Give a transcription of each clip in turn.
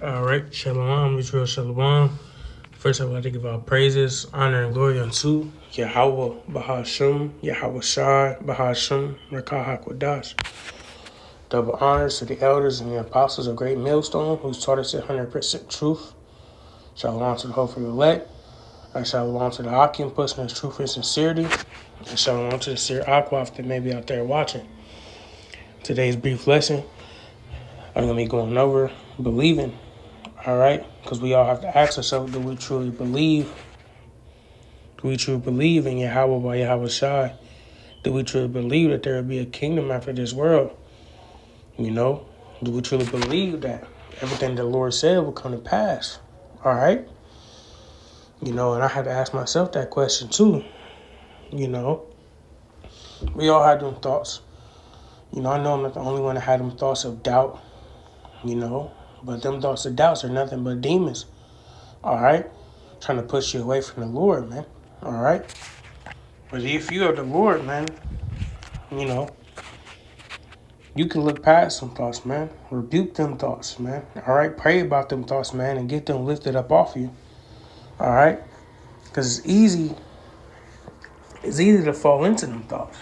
All right, Shalom, Israel, Shalom. First, I would like to give our praises, honor, and glory unto Yahweh, Bahashum, Yahweh Shai, Bahashum, Rekah HaKodash. Double honors to the elders and the apostles of Great Millstone, who's taught us 100% truth. Shalom to the hopeful elect. And shalom to the Akim, pushing his truth and sincerity. And shalom to the Seer Akwaf that may be out there watching. Today's brief lesson, I'm going to be going over believing. All right, because we all have to ask ourselves, do we truly believe? Do we truly believe in Yahweh by Yahweh Shai? Do we truly believe that there will be a kingdom after this world? You know, do we truly believe that everything the Lord said will come to pass? All right, you know, and I had to ask myself that question too. You know, we all had them thoughts. You know, I know I'm not the only one that had them thoughts of doubt. You know, but them thoughts of doubts are nothing but demons. All right, trying to push you away from the Lord, man. All right. But if you are the Lord, man, you know, you can look past some thoughts, man. Rebuke them thoughts, man. All right? Pray about them thoughts, man, and get them lifted up off you. All right? Because it's easy to fall into them thoughts,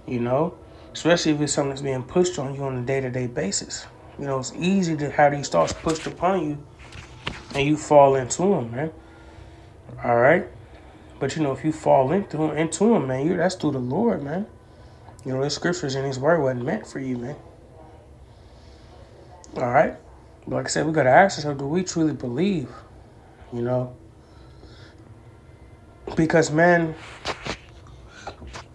you know, especially if it's something that's being pushed on you on a day-to-day basis. You know, it's easy to have these thoughts pushed upon you and you fall into them, man. All right? But, you know, if you fall into them, man, that's through the Lord, man. You know, the scriptures in his word wasn't meant for you, man. All right? But like I said, we got to ask ourselves, do we truly believe? You know? Because, man,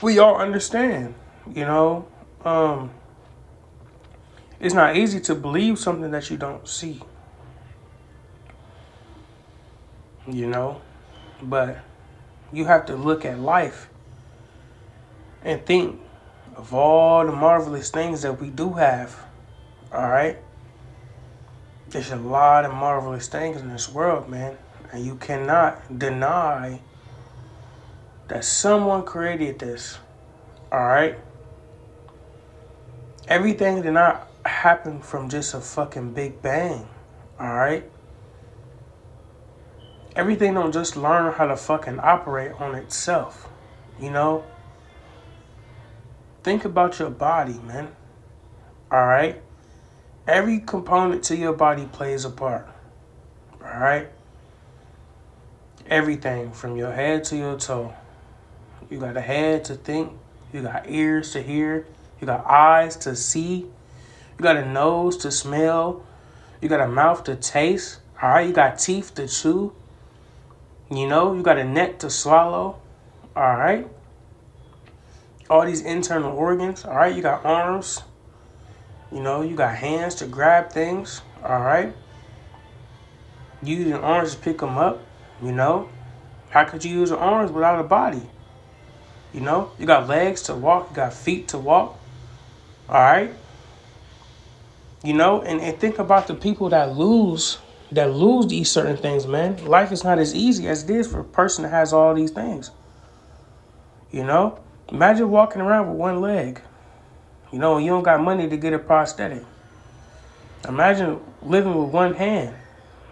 we all understand, you know? It's not easy to believe something that you don't see. You know? But you have to look at life and think of all the marvelous things that we do have. All right? There's a lot of marvelous things in this world, man. And you cannot deny that someone created this. All right? Everything did not happen from just a fucking big bang. All right? Everything don't just learn how to fucking operate on itself. You know? Think about your body, man. All right? Every component to your body plays a part. All right? Everything from your head to your toe. You got a head to think. You got ears to hear. You got eyes to see. You got a nose to smell. You got a mouth to taste. All right? You got teeth to chew. You know? You got a neck to swallow. All right? All these internal organs. All right? You got arms. You know? You got hands to grab things. All right? You use your arms to pick them up. You know? How could you use your arms without a body? You know? You got legs to walk. You got feet to walk. All right? You know? And think about the people that lose these certain things, man. Life is not as easy as it is for a person that has all these things. You know? Imagine walking around with one leg. You know, you don't got money to get a prosthetic. Imagine living with one hand.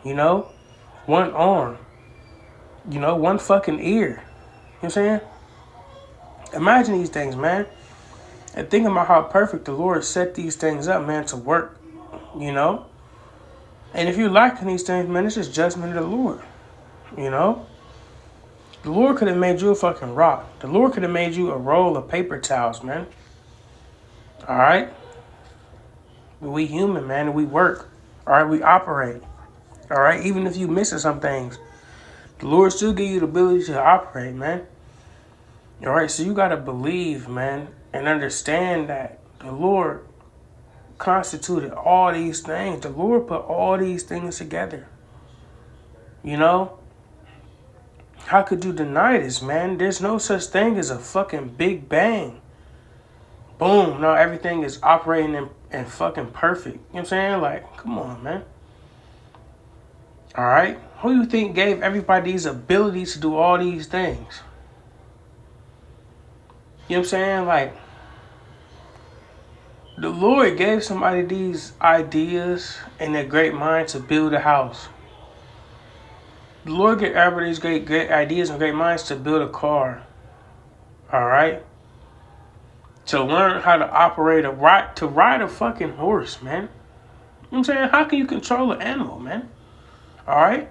You know? One arm. You know? One fucking ear. You know what I'm saying? Imagine these things, man. And think about how perfect the Lord set these things up, man, to work. You know? And if you're lacking these things, man, it's just judgment of the Lord. You know? The Lord could have made you a fucking rock. The Lord could have made you a roll of paper towels, man. All right? But we human, man, and we work. All right? We operate. All right? Even if you missing some things, the Lord still give you the ability to operate, man. All right? So you got to believe, man, and understand that the Lord constituted all these things. The Lord put all these things together. You know? How could you deny this, man? There's no such thing as a fucking big bang. Boom. Now everything is operating and fucking perfect. You know what I'm saying? Like, come on, man. All right? Who do you think gave everybody these abilities to do all these things? You know what I'm saying? Like, The Lord gave somebody these ideas and a great mind to build a house. The Lord gave everybody these great ideas and great minds to build a car. All right? To learn how to operate to ride a fucking horse, man. You know what I'm saying? How can you control an animal, man? All right? You know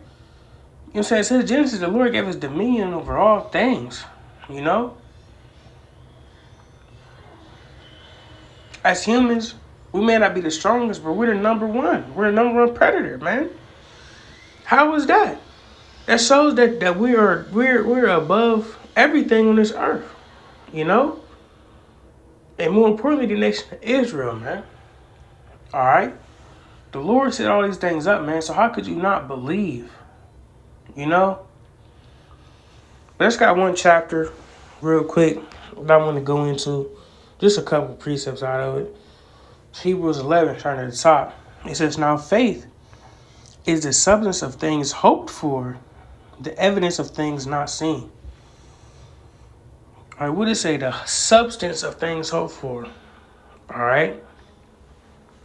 what I'm saying? It says Genesis, the Lord gave us dominion over all things. You know? As humans, we may not be the strongest, but we're the number one. We're the number one predator, man. How is that? That shows that we're above everything on this earth, you know? And more importantly, the nation of Israel, man. All right? The Lord set all these things up, man. So how could you not believe? You know? But let's got one chapter real quick that I want to go into. Just a couple precepts out of it. Hebrews 11, starting at the top. It says, now faith is the substance of things hoped for, the evidence of things not seen. All right, what does it say? The substance of things hoped for. All right?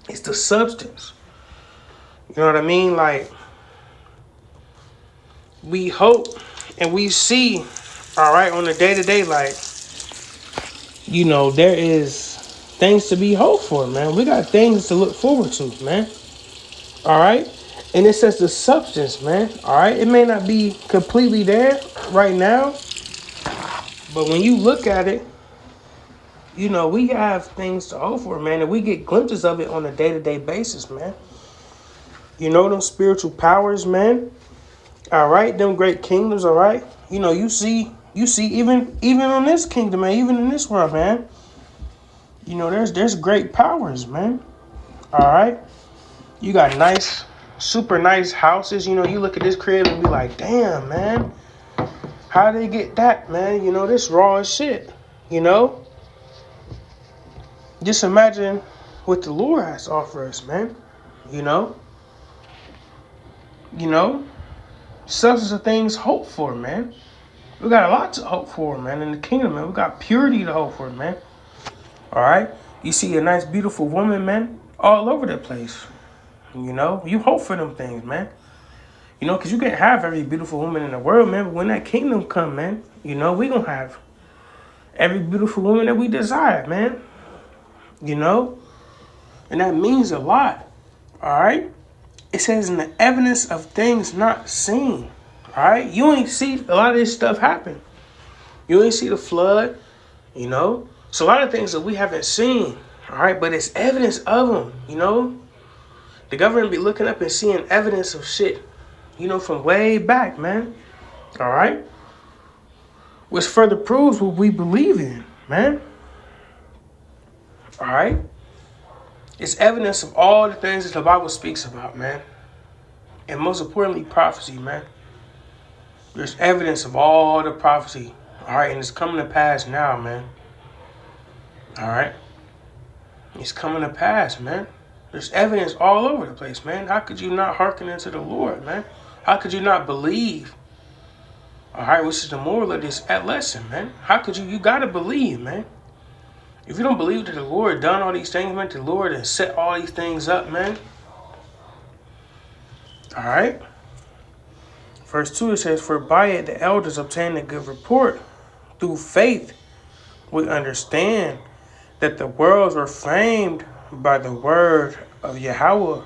It's the substance. You know what I mean? Like, we hope and we see, all right, on the day-to-day, like, you know, there is things to be hoped for, man. We got things to look forward to, man. All right? And it says the substance, man. All right? It may not be completely there right now, but when you look at it, you know, we have things to hope for, man, and we get glimpses of it on a day-to-day basis, man. You know, them spiritual powers, man. All right? Them great kingdoms, all right? You know, you see even on this kingdom, man, even in this world, man. You know, there's great powers, man. All right? You got nice, super nice houses. You know, you look at this crib and be like, damn, man. How they get that, man? You know, this raw as shit. You know? Just imagine what the Lord has to offer us, man. You know? You know? Substance of things hoped for, man. We got a lot to hope for, man, in the kingdom, man. We got purity to hope for, man. All right? You see a nice, beautiful woman, man, all over the place. You know? You hope for them things, man. You know, because you can't have every beautiful woman in the world, man. But when that kingdom come, man, you know, we going to have every beautiful woman that we desire, man. You know? And that means a lot. All right? It says in the evidence of things not seen. All right? You ain't see a lot of this stuff happen. You ain't see the flood, you know? So a lot of things that we haven't seen, all right? But it's evidence of them, you know? The government be looking up and seeing evidence of shit, you know, from way back, man. All right? Which further proves what we believe in, man. All right? It's evidence of all the things that the Bible speaks about, man. And most importantly, prophecy, man. There's evidence of all the prophecy, all right? And it's coming to pass now, man. All right? It's coming to pass, man. There's evidence all over the place, man. How could you not hearken unto the Lord, man? How could you not believe? All right, which is the moral of this lesson, man. How could you got to believe, man. If you don't believe that the Lord done all these things, man, the Lord has set all these things up, man. All right? Verse 2, it says, for by it the elders obtained a good report. Through faith we understand that the worlds were framed by the word of Yahweh,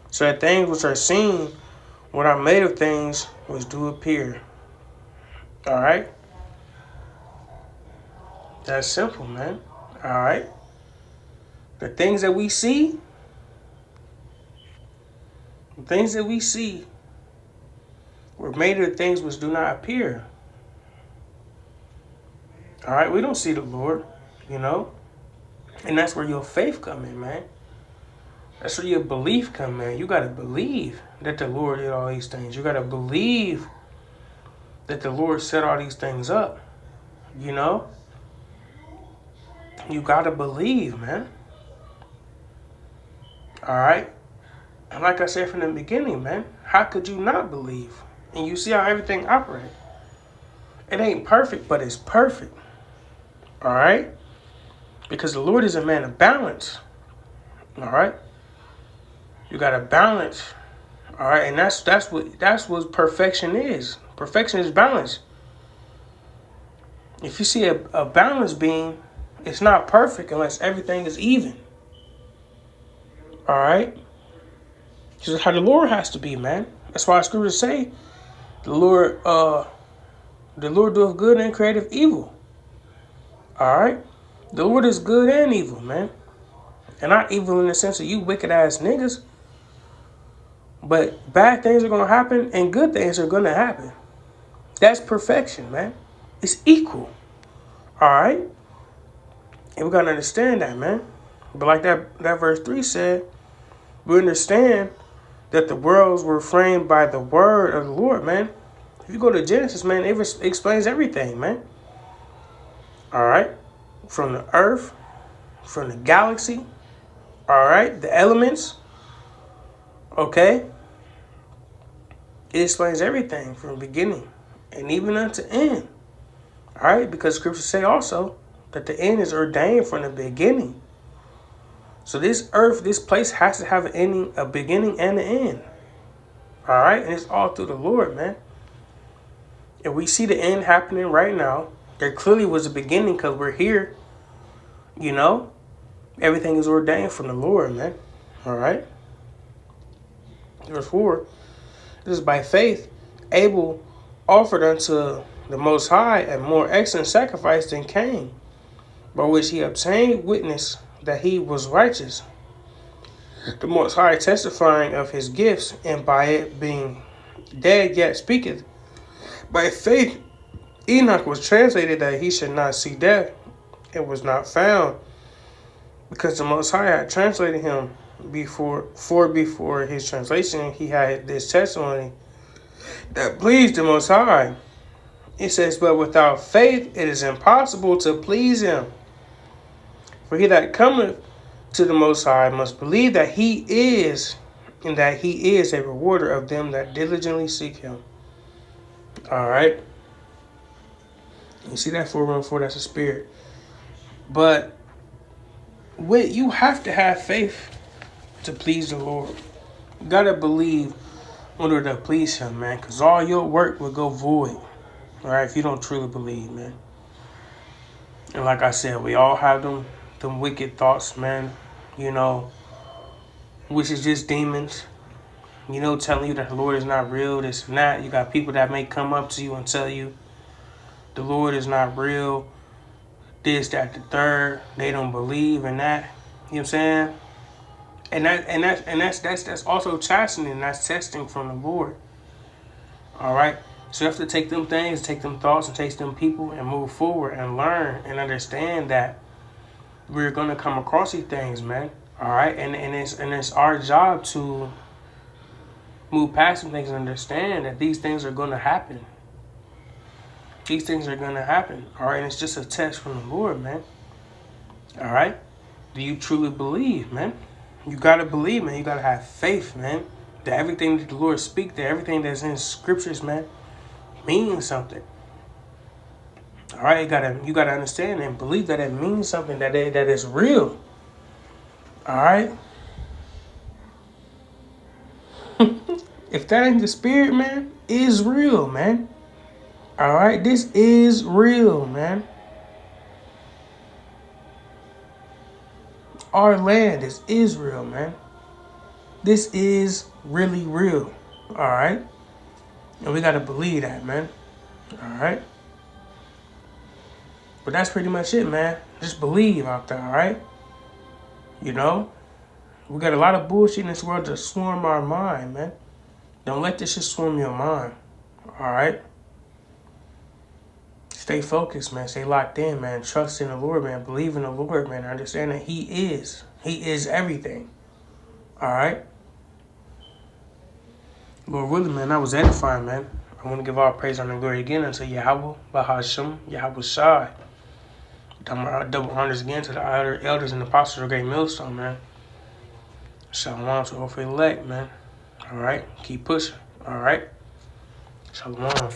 so that things which are seen, what are made of things which do appear. All right? That's simple, man. All right? The things that we see, were made of things which do not appear. All right? We don't see the Lord, you know? And that's where your faith come in, man. That's where your belief come in. You got to believe that the Lord did all these things. You got to believe that the Lord set all these things up, you know? You got to believe, man. All right? And like I said from the beginning, man, how could you not believe? And you see how everything operates. It ain't perfect, but it's perfect. All right? Because the Lord is a man of balance. All right? You got to balance. All right? And that's what perfection is. Perfection is balance. If you see a balanced being, it's not perfect unless everything is even. All right? This is how the Lord has to be, man. That's why scriptures say the Lord doeth good and creative evil. All right? The Lord is good and evil, man. And not evil in the sense of you wicked ass niggas. But bad things are going to happen and good things are going to happen. That's perfection, man. It's equal. All right? And we got to understand that, man. But like that verse 3 said, we understand that the worlds were framed by the word of the Lord, man. If you go to Genesis, man, it explains everything, man. All right? From the earth, from the galaxy, all right? The elements, okay? It explains everything from beginning and even unto end. All right? Because scriptures say also that the end is ordained from the beginning. So this earth, this place has to have a beginning and an end. All right? And it's all through the Lord, man. And we see the end happening right now. There clearly was a beginning because we're here. You know? Everything is ordained from the Lord, man. All right? Verse 4. It is by faith Abel offered unto the Most High a more excellent sacrifice than Cain, by which he obtained witness that he was righteous, the Most High testifying of his gifts, and by it being dead yet speaketh. By faith Enoch was translated that he should not see death, and was not found, because the Most High had translated him. Before his translation, he had this testimony that pleased the Most High. It says, but without faith it is impossible to please him. For he that cometh to the Most High must believe that he is, and that he is a rewarder of them that diligently seek him. All right. You see that 414, that's a spirit. But you have to have faith to please the Lord. You got to believe in order to please him, man, because all your work will go void. All right, if you don't truly believe, man. And like I said, we all have them wicked thoughts, man, you know, which is just demons, you know, telling you that the Lord is not real, this and that. You got people that may come up to you and tell you the Lord is not real, this, that, the third. They don't believe in that. You know what I'm saying? And that's also chastening. That's testing from the Lord. All right. So you have to take them things, take them thoughts, and take them people, and move forward and learn and understand that we're gonna come across these things, man. All right. And it's our job to move past some things and understand that these things are gonna happen. These things are gonna happen. All right. And it's just a test from the Lord, man. All right. Do you truly believe, man? You got to believe, man. You got to have faith, man. That everything that the Lord speaks, that everything that's in scriptures, man, means something. All right, you gotta understand and believe that it means something, that is real. All right. If that ain't the spirit, man, is real, man. All right, this is real, man. Our land is Israel, man. This is really real. All right. And we got to believe that, man. All right. But that's pretty much it, man. Just believe out there, all right? You know? We got a lot of bullshit in this world to swarm our mind, man. Don't let this shit swarm your mind. All right? Stay focused, man. Stay locked in, man. Trust in the Lord, man. Believe in the Lord, man. Understand that He is everything. All right? Lord willing, man, that was edifying, man. I want to give all praise and glory again unto Yahweh, Bahasham, Yahweh Shai. Double honors again to the elders and apostles of Great Millstone, man. Shalom to all for elect, man. All right? Keep pushing. All right? Shalom.